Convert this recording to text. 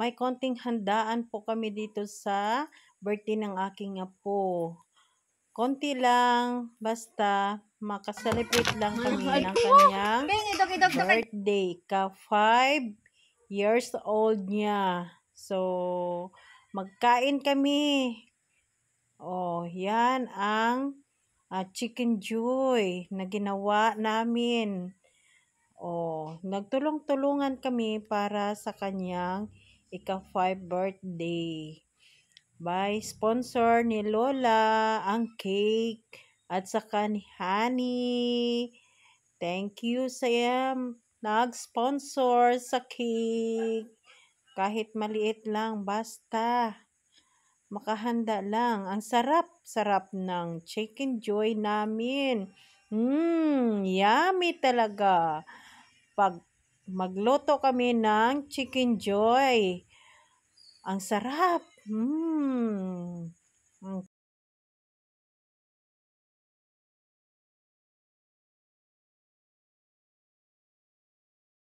may konting handaan po kami dito sa birthday ng aking apo. Konti lang, basta makaselebrate lang kami ng kanyang birthday. Ka 5 years old niya. So, magkain kami. Oh, yan ang Chicken Joy na ginawa namin. Oh, nagtulong-tulungan kami para sa kanyang ika-5 birthday. By sponsor ni Lola ang cake at saka ni Honey. Thank you sa nag-sponsor sa cake. Kahit maliit lang, basta makahanda lang. Ang sarap-sarap ng Chicken Joy namin. Yummy talaga. Pag magluto kami ng Chicken Joy, ang sarap.